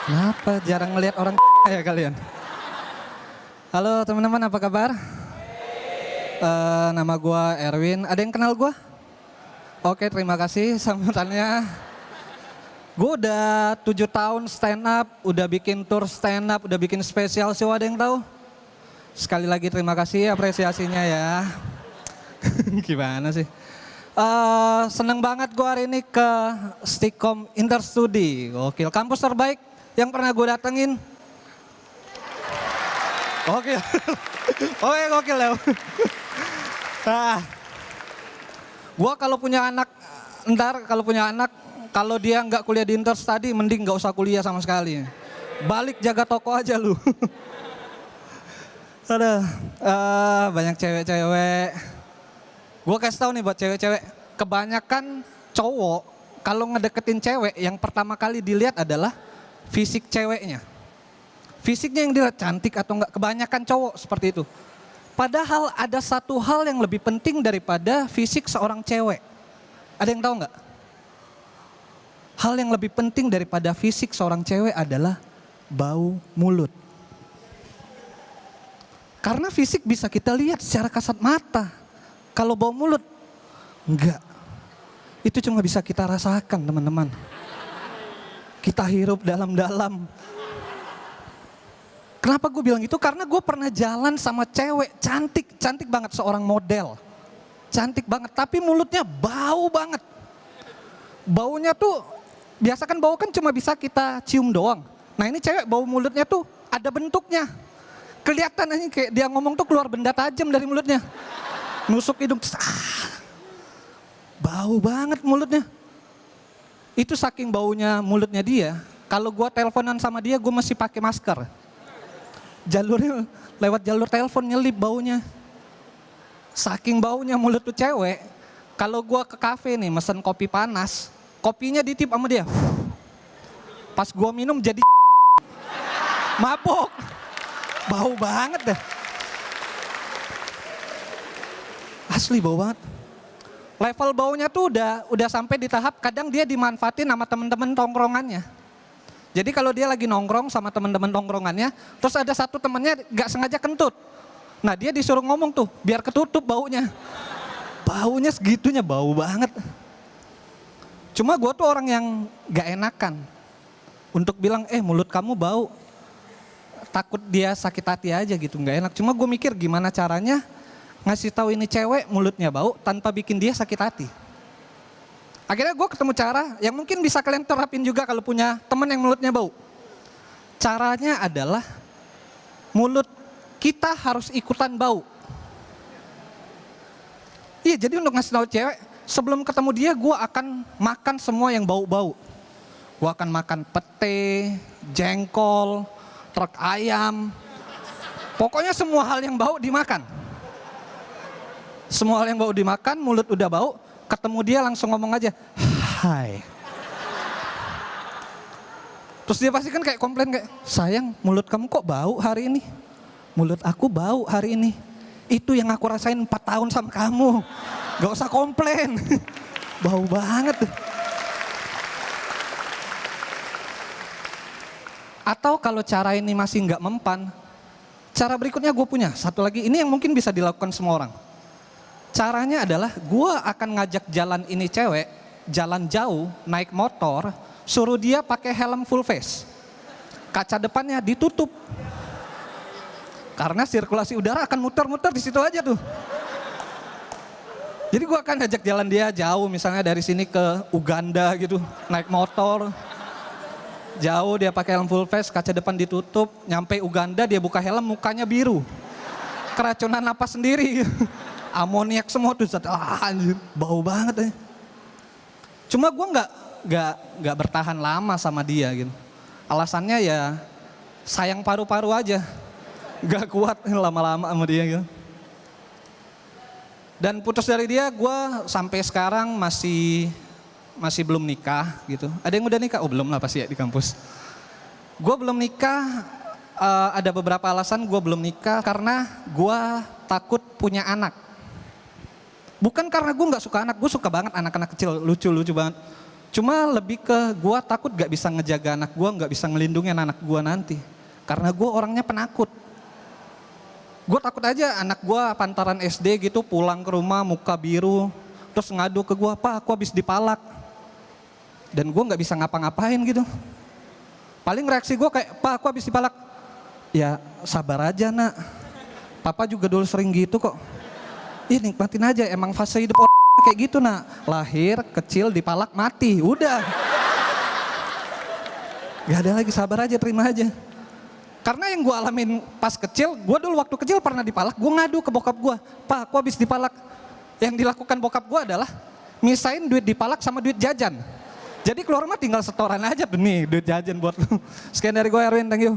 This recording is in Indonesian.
Kenapa jarang ngelihat orang ya kalian? Halo teman-teman, apa kabar? Nama gua Erwin. Ada yang kenal gua? Oke, terima kasih sambutannya. Gue udah 7 tahun stand up, udah bikin tour stand up, udah bikin spesial show, ada yang tahu? Sekali lagi terima kasih apresiasinya ya. Gimana sih? Seneng banget gue hari ini ke Stikom Interstudi. Gokil, kampus terbaik yang pernah gue datengin. Gokil. Oke, gokil ya. Gue kalau punya anak, kalau dia nggak kuliah di Interstudi, mending nggak usah kuliah sama sekali. Balik jaga toko aja lu. Ada banyak cewek-cewek. Gue kasih tahu nih buat cewek-cewek, kebanyakan cowok kalau ngedeketin cewek yang pertama kali dilihat adalah fisik ceweknya. Fisiknya yang dilihat cantik atau enggak, kebanyakan cowok seperti itu. Padahal ada satu hal yang lebih penting daripada fisik seorang cewek. Ada yang tahu enggak? Hal yang lebih penting daripada fisik seorang cewek adalah bau mulut. Karena fisik bisa kita lihat secara kasat mata. Kalau bau mulut, enggak. Itu cuma bisa kita rasakan teman-teman. Kita hirup dalam-dalam. Kenapa gue bilang gitu? Karena gue pernah jalan sama cewek cantik banget, seorang model. Cantik banget, tapi mulutnya bau banget. Baunya tuh, biasa kan bau kan cuma bisa kita cium doang. Nah ini cewek bau mulutnya tuh ada bentuknya. Kelihatan aja kayak dia ngomong tuh keluar benda tajam dari mulutnya. Nusuk hidung, bau banget mulutnya. Itu saking baunya mulutnya dia, kalau gue teleponan sama dia gue masih pakai masker. Jalurnya lewat jalur telepon nyelip baunya. Saking baunya mulut tuh cewek, kalau gue ke kafe nih mesen kopi panas, kopinya ditip sama dia. Pas gue minum jadi mabok. Bau banget deh. Asli bau banget. Level baunya tuh udah sampai di tahap kadang dia dimanfaatin sama temen-temen tongkrongannya. Jadi kalau dia lagi nongkrong sama temen-temen tongkrongannya, terus ada satu temennya gak sengaja kentut. Nah dia disuruh ngomong tuh, biar ketutup baunya. Baunya segitunya, bau banget. Cuma gue tuh orang yang gak enakan. Untuk bilang, mulut kamu bau. Takut dia sakit hati aja gitu, gak enak. Cuma gue mikir gimana caranya ngasih tahu ini cewek mulutnya bau tanpa bikin dia sakit hati. Akhirnya gue ketemu cara yang mungkin bisa kalian terapin juga kalau punya temen yang mulutnya bau. Caranya adalah mulut kita harus ikutan bau. Iya, jadi untuk ngasih tahu cewek, sebelum ketemu dia gue akan makan semua yang bau-bau. Gue akan makan pete, jengkol, truk ayam. Pokoknya semua hal yang bau dimakan. Semua hal yang bau dimakan, mulut udah bau, ketemu dia langsung ngomong aja, hai. Terus dia pasti kan kayak komplain kayak, sayang mulut kamu kok bau hari ini? Mulut aku bau hari ini. Itu yang aku rasain 4 tahun sama kamu. Gak usah komplain. Bau banget. Atau kalau cara ini masih nggak mempan, cara berikutnya gue punya. Satu lagi, ini yang mungkin bisa dilakukan semua orang. Caranya adalah gue akan ngajak jalan ini cewek, jalan jauh, naik motor, suruh dia pakai helm full face. Kaca depannya ditutup. Karena sirkulasi udara akan muter-muter di situ aja tuh. Jadi gue akan ajak jalan dia jauh, misalnya dari sini ke Uganda gitu, naik motor. Jauh dia pakai helm full face, kaca depan ditutup, nyampe Uganda dia buka helm mukanya biru. Keracunan napas sendiri. Amoniak semua tuh, anjir, bau banget ya. Cuma gue nggak bertahan lama sama dia gitu. Alasannya ya sayang paru-paru aja, nggak kuat lama-lama sama dia gitu. Dan putus dari dia, gue sampai sekarang masih belum nikah gitu. Ada yang udah nikah? Oh belum lah pasti ya di kampus. Gue belum nikah, ada beberapa alasan gue belum nikah karena gue takut punya anak. Bukan karena gue gak suka anak, gue suka banget anak-anak kecil, lucu-lucu banget. Cuma lebih ke gue takut gak bisa ngejaga anak gue, gak bisa ngelindungin anak gue nanti. Karena gue orangnya penakut. Gue takut aja anak gue pantaran SD gitu pulang ke rumah muka biru. Terus ngadu ke gue, Pak aku habis dipalak. Dan gue gak bisa ngapa-ngapain gitu. Paling reaksi gue kayak, Pak aku habis dipalak. Ya sabar aja nak. Papa juga dulu sering gitu kok. Ih nikmatin aja, emang fase hidup kayak gitu nak. Lahir, kecil, dipalak, mati, udah. Gak ada lagi, sabar aja, terima aja. Karena yang gue alamin pas kecil, gue dulu waktu kecil pernah dipalak, gue ngadu ke bokap gue. Pak aku habis dipalak. Yang dilakukan bokap gue adalah misain duit dipalak sama duit jajan. Jadi keluar rumah tinggal setoran aja tuh nih duit jajan buat lu. Sekian dari gue Erwin, thank you.